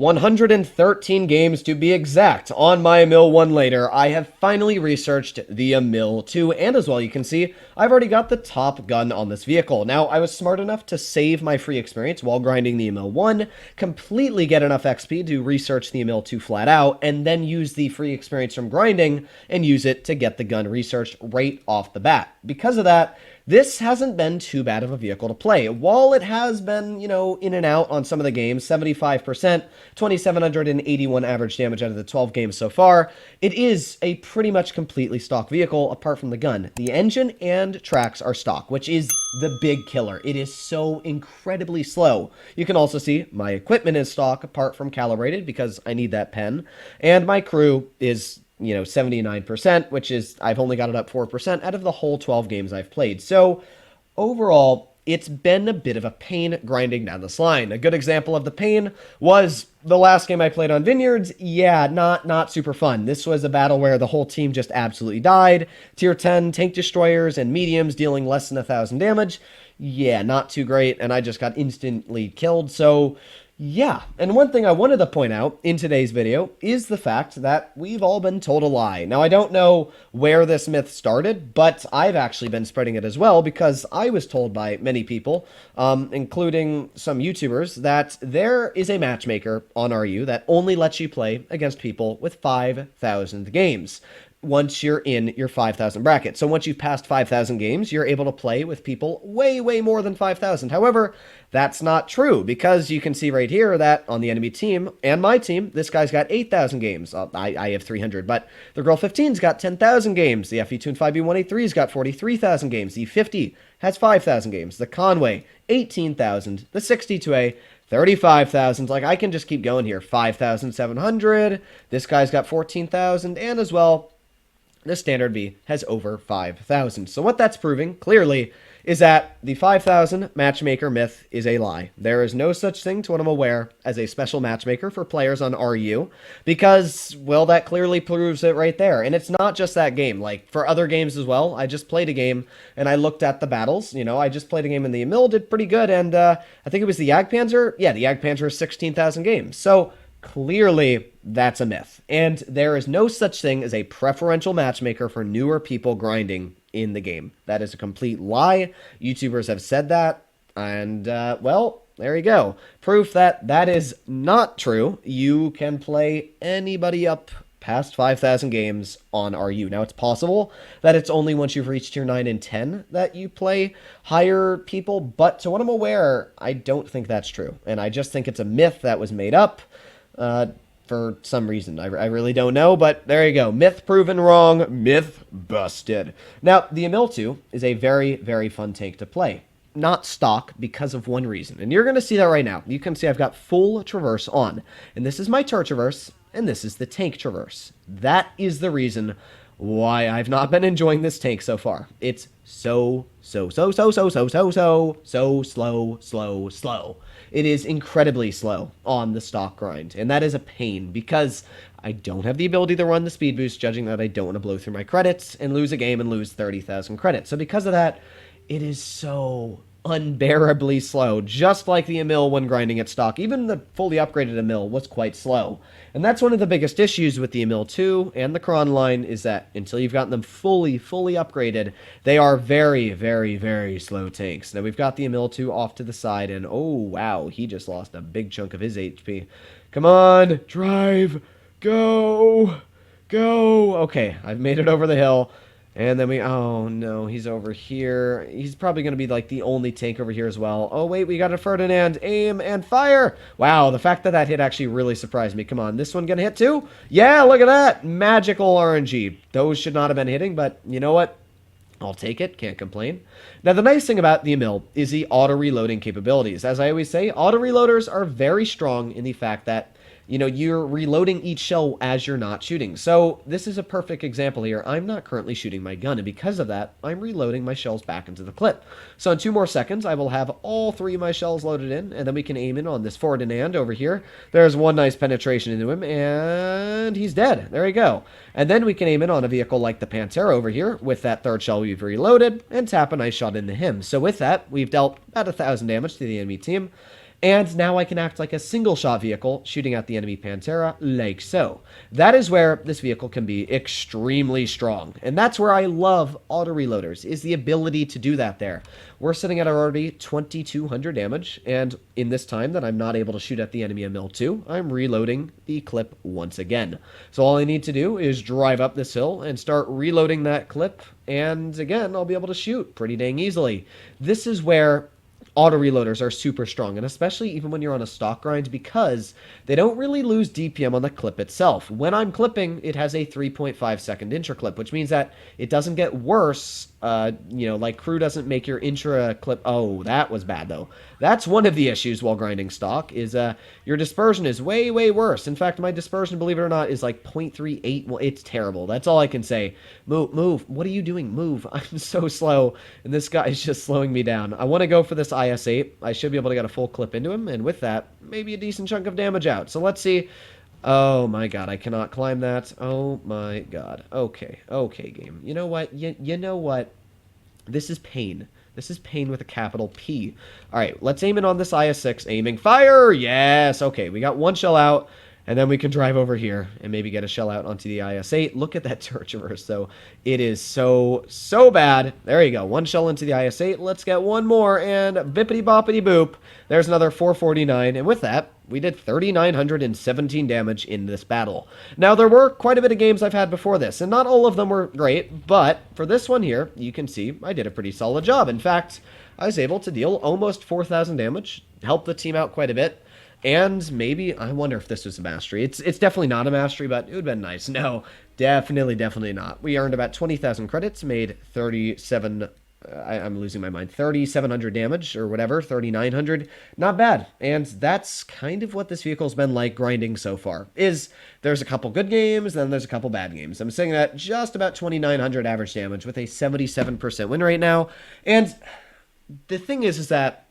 113 games to be exact. On my Emil 1 later, I have finally researched the Emil 2, and as well you can see, I've already got the top gun on this vehicle. Now, I was smart enough to save my free experience while grinding the Emil 1, completely get enough XP to research the Emil 2 flat out, and then use the free experience from grinding and use it to get the gun researched right off the bat. Because of that, this hasn't been too bad of a vehicle to play. While it has been, in and out on some of the games, 75%, 2,781 average damage out of the 12 games so far, it is a pretty much completely stock vehicle apart from the gun. The engine and tracks are stock, which is the big killer. It is so incredibly slow. You can also see my equipment is stock apart from calibrated because I need that pen, and my crew is 79%, which is, I've only got it up 4% out of the whole 12 games I've played. So overall, it's been a bit of a pain grinding down this line. A good example of the pain was the last game I played on Vineyards. Yeah, not super fun. This was a battle where the whole team just absolutely died. Tier 10 tank destroyers and mediums dealing less than 1,000 damage. Yeah, not too great, and I just got instantly killed, so yeah, and one thing I wanted to point out in today's video is the fact that we've all been told a lie. Now, I don't know where this myth started, but I've actually been spreading it as well because I was told by many people, including some YouTubers, that there is a matchmaker on RU that only lets you play against people with 5,000 games once you're in your 5,000 bracket. So once you've passed 5,000 games, you're able to play with people way more than 5,000. However, that's not true because you can see right here that on the enemy team and my team, this guy's got 8,000 games. I have 300, but the Girl 15's got 10,000 games. The FE2 and 5B183's got 43,000 games. The 50 has 5,000 games. The Conway, 18,000. The 62A, 35,000. Like, I can just keep going here. 5,700. This guy's got 14,000, and as well, the standard B has over 5,000. So what that's proving, clearly, is that the 5,000 matchmaker myth is a lie. There is no such thing, to what I'm aware, as a special matchmaker for players on RU, because, well, that clearly proves it right there. And it's not just that game. Like, for other games as well, I just played a game, and I looked at the battles. I just played a game in the Emil, did pretty good, and I think it was the Jagdpanzer. Yeah, the Jagdpanzer is 16,000 games. So clearly, that's a myth. And there is no such thing as a preferential matchmaker for newer people grinding in the game. That is a complete lie. YouTubers have said that. And, well, there you go. Proof that that is not true. You can play anybody up past 5,000 games on RU. Now, it's possible that it's only once you've reached tier 9 and 10 that you play higher people. But to what I'm aware, I don't think that's true. And I just think it's a myth that was made up for some reason. I really don't know, but there you go. Myth proven wrong. Myth busted. Now, the Emil 2 is a very fun tank to play. Not stock because of one reason. And you're going to see that right now. You can see I've got full traverse on. And this is my turret traverse, and this is the tank traverse. That is the reason why I've not been enjoying this tank so far. It's so slow. It is incredibly slow on the stock grind, and that is a pain because I don't have the ability to run the speed boost, judging that I don't want to blow through my credits and lose a game and lose 30,000 credits. So because of that, it is so unbearably slow, just like the Emil when grinding at stock. Even the fully upgraded Emil was quite slow. And that's one of the biggest issues with the Emil 2 and the Kron line is that until you've gotten them fully upgraded, they are very slow tanks. Now we've got the Emil 2 off to the side, and oh wow, he just lost a big chunk of his HP. Come on, drive, go. Okay, I've made it over the hill. And then oh no, he's over here. He's probably going to be like the only tank over here as well. Oh wait, we got a Ferdinand. Aim and fire. Wow, the fact that that hit actually really surprised me. Come on, this one going to hit too? Yeah, look at that. Magical RNG. Those should not have been hitting, but you know what? I'll take it. Can't complain. Now, the nice thing about the Emil is the auto-reloading capabilities. As I always say, auto-reloaders are very strong in the fact that you're reloading each shell as you're not shooting. So this is a perfect example here. I'm not currently shooting my gun, and because of that, I'm reloading my shells back into the clip. So in 2 more seconds, I will have all 3 of my shells loaded in, and then we can aim in on this Ferdinand over here. There's one nice penetration into him, and he's dead. There you go. And then we can aim in on a vehicle like the Pantera over here with that 3rd shell we've reloaded and tap a nice shot into him. So with that, we've dealt about 1,000 damage to the enemy team. And now I can act like a single-shot vehicle, shooting at the enemy Pantera, like so. That is where this vehicle can be extremely strong. And that's where I love auto-reloaders, is the ability to do that there. We're sitting at already 2,200 damage, and in this time that I'm not able to shoot at the enemy Emil 2, I'm reloading the clip once again. So all I need to do is drive up this hill and start reloading that clip, and again, I'll be able to shoot pretty dang easily. This is where auto reloaders are super strong, and especially even when you're on a stock grind, because they don't really lose DPM on the clip itself. When I'm clipping, it has a 3.5 second intra clip, which means that it doesn't get worse. Like crew doesn't make your intra clip. Oh, that was bad though. That's one of the issues while grinding stock, is your dispersion is way, way worse. In fact, my dispersion, believe it or not, is like 0.38. Well, it's terrible. That's all I can say. Move. What are you doing? Move. I'm so slow, and this guy is just slowing me down. I want to go for this IS-8. I should be able to get a full clip into him, and with that, maybe a decent chunk of damage out. So let's see. Oh my god, I cannot climb that. Oh my god. Okay, game. You know what? You know what? This is pain. This is pain with a capital P. Alright, let's aim in on this IS-6. Aiming, fire! Yes! Okay, we got one shell out, and then we can drive over here and maybe get a shell out onto the IS-8. Look at that turret traverse, though. It is so bad. There you go. One shell into the IS-8. Let's get one more, and bippity-boppity-boop. There's another 449, and with that, we did 3,917 damage in this battle. Now, there were quite a bit of games I've had before this, and not all of them were great, but for this one here, you can see I did a pretty solid job. In fact, I was able to deal almost 4,000 damage, help the team out quite a bit, and maybe, I wonder if this was a mastery. It's definitely not a mastery, but it would have been nice. No, definitely not. We earned about 20,000 credits, made 37... I'm losing my mind. 3,700 damage, or whatever, 3,900. Not bad. And that's kind of what this vehicle's been like grinding so far. There's a couple good games, then there's a couple bad games. I'm sitting at just about 2,900 average damage with a 77% win rate now. And the thing is that,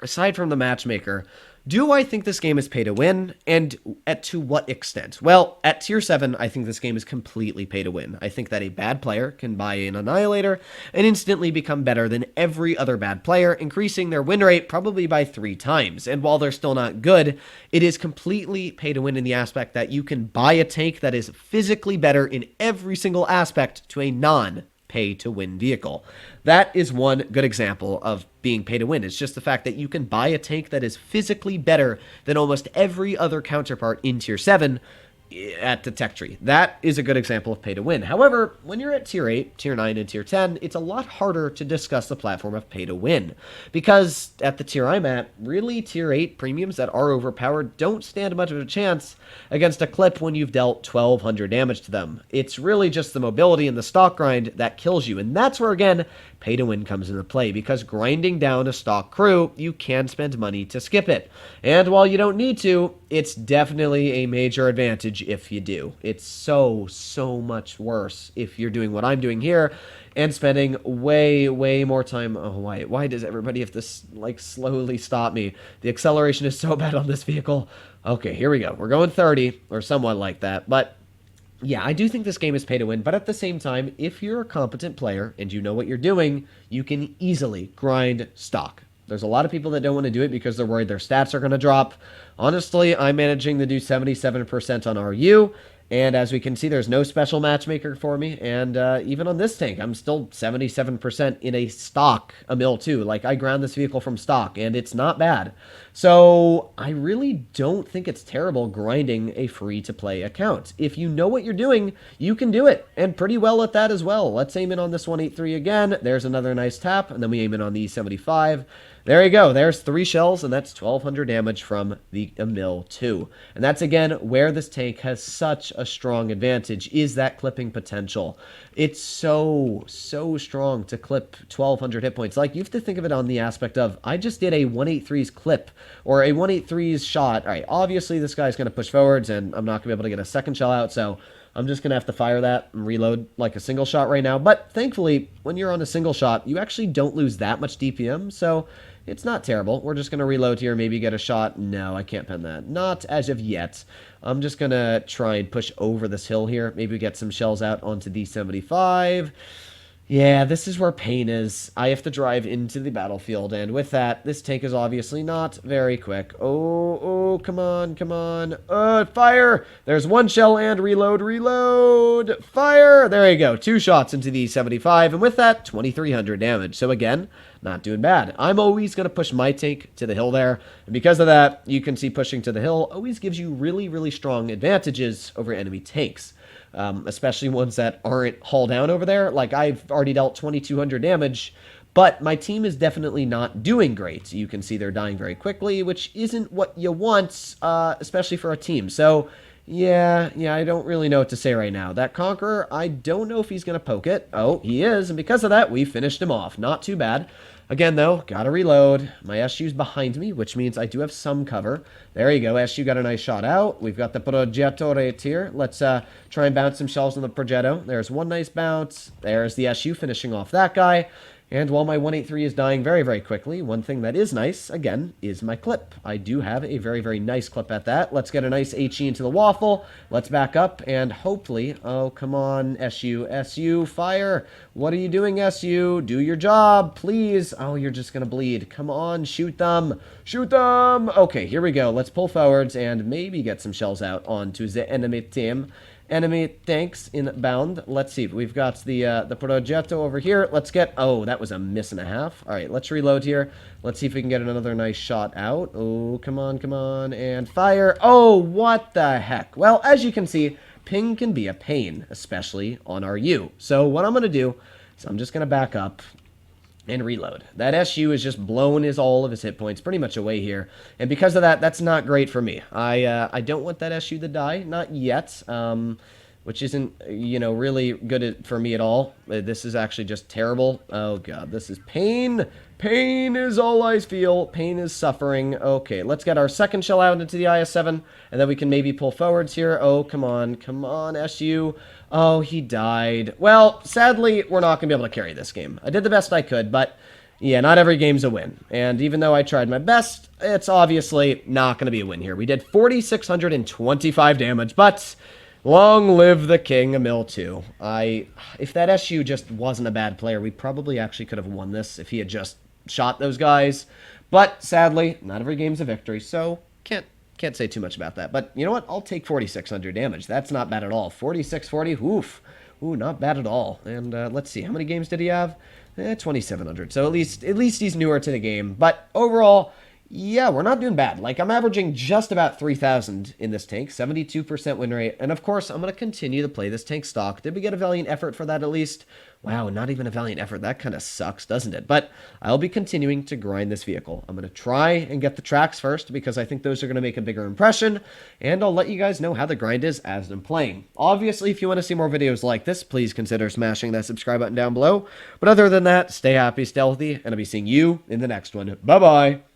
aside from the matchmaker, do I think this game is pay to win, and to what extent? Well, at tier 7, I think this game is completely pay to win. I think that a bad player can buy an Annihilator and instantly become better than every other bad player, increasing their win rate probably by 3 times. And while they're still not good, it is completely pay to win in the aspect that you can buy a tank that is physically better in every single aspect to a non-pay-to-win vehicle. That is one good example of being pay to win. It's just the fact that you can buy a tank that is physically better than almost every other counterpart in tier 7 at the tech tree. That is a good example of pay to win. However, when you're at tier 8, tier 9, and tier 10, it's a lot harder to discuss the platform of pay to win. Because at the tier I'm at, really tier 8 premiums that are overpowered don't stand much of a chance against a clip when you've dealt 1,200 damage to them. It's really just the mobility and the stock grind that kills you. And that's where, again, pay to win comes into play, because grinding down a stock crew, you can spend money to skip it. And while you don't need to, it's definitely a major advantage if you do. It's so much worse if you're doing what I'm doing here and spending way more time. Oh, why does everybody have to like slowly stop me? The acceleration is so bad on this vehicle. Okay, here we go. We're going 30 or somewhat like that, but yeah, I do think this game is pay to win, but at the same time, if you're a competent player and you know what you're doing, you can easily grind stock. There's a lot of people that don't want to do it because they're worried their stats are going to drop. Honestly, I'm managing to do 77% on RU, and as we can see, there's no special matchmaker for me, and even on this tank, I'm still 77% in a stock Emil 2. Like, I ground this vehicle from stock, and it's not bad. So, I really don't think it's terrible grinding a free-to-play account. If you know what you're doing, you can do it, and pretty well at that as well. Let's aim in on this 183 again. There's another nice tap, and then we aim in on the E75. There you go. There's 3 shells, and that's 1,200 damage from the Emil 2. And that's, again, where this tank has such a strong advantage, is that clipping potential. It's so strong to clip 1,200 hit points. Like, you have to think of it on the aspect of, I just did a 183's clip, or a 183's shot. All right, obviously this guy's going to push forwards, and I'm not going to be able to get a second shell out, so I'm just going to have to fire that and reload like a single shot right now. But thankfully, when you're on a single shot, you actually don't lose that much DPM, so it's not terrible. We're just going to reload here, maybe get a shot. No, I can't pen that. Not as of yet. I'm just going to try and push over this hill here. Maybe get some shells out onto the 75. Yeah, this is where pain is. I have to drive into the battlefield, and with that, this tank is obviously not very quick. Oh, come on, come on. Fire! There's one shell and reload, reload! Fire! There you go, 2 shots into the 75, and with that, 2,300 damage. So again, not doing bad. I'm always going to push my tank to the hill there, and because of that, you can see pushing to the hill always gives you really, really strong advantages over enemy tanks. Especially ones that aren't haul down over there. Like, I've already dealt 2,200 damage, but my team is definitely not doing great. You can see they're dying very quickly, which isn't what you want, especially for a team. So, yeah, I don't really know what to say right now. That Conqueror, I don't know if he's going to poke it. Oh, he is, and because of that, we finished him off. Not too bad. Again, though, gotta reload. My SU's behind me, which means I do have some cover. There you go. SU got a nice shot out. We've got the Progetto right here. Let's try and bounce some shells on the Progetto. There's one nice bounce. There's the SU finishing off that guy. And while my 183 is dying very, very quickly, one thing that is nice, again, is my clip. I do have a very, very nice clip at that. Let's get a nice HE into the waffle. Let's back up, and hopefully... Oh, come on, SU. SU, fire! What are you doing, SU? Do your job, please! Oh, you're just gonna bleed. Come on, shoot them! Shoot them! Okay, here we go. Let's pull forwards and maybe get some shells out onto the enemy team. Enemy tanks inbound. Let's see. We've got the Progetto over here. Let's get... Oh, that was a miss and a half. All right, let's reload here. Let's see if we can get another nice shot out. Oh, come on, come on. And fire. Oh, what the heck? Well, as you can see, ping can be a pain, especially on our U. So what I'm going to do is I'm just going to back up and reload. That SU is just blowing all of his hit points pretty much away here. And because of that, that's not great for me. I don't want that SU to die. Not yet. Which isn't, really good for me at all. This is actually just terrible. Oh, God. This is pain. Pain is all I feel. Pain is suffering. Okay, let's get our second shell out into the IS-7, and then we can maybe pull forwards here. Oh, come on. Come on, SU. Oh, he died. Well, sadly, we're not going to be able to carry this game. I did the best I could, but... yeah, not every game's a win. And even though I tried my best, it's obviously not going to be a win here. We did 4,625 damage, but... long live the king, Emil 2. If that SU just wasn't a bad player, we probably actually could have won this if he had just shot those guys. But sadly, not every game's a victory, so can't say too much about that. But you know what? I'll take 4,600 damage. That's not bad at all. 4,640, oof. Ooh, not bad at all. And let's see, how many games did he have? 2,700. So at least he's newer to the game. But overall... yeah, we're not doing bad. Like, I'm averaging just about 3,000 in this tank, 72% win rate, and of course, I'm going to continue to play this tank stock. Did we get a valiant effort for that at least? Wow, not even a valiant effort. That kind of sucks, doesn't it? But I'll be continuing to grind this vehicle. I'm going to try and get the tracks first, because I think those are going to make a bigger impression, and I'll let you guys know how the grind is as I'm playing. Obviously, if you want to see more videos like this, please consider smashing that subscribe button down below. But other than that, stay happy, stay healthy, and I'll be seeing you in the next one. Bye-bye!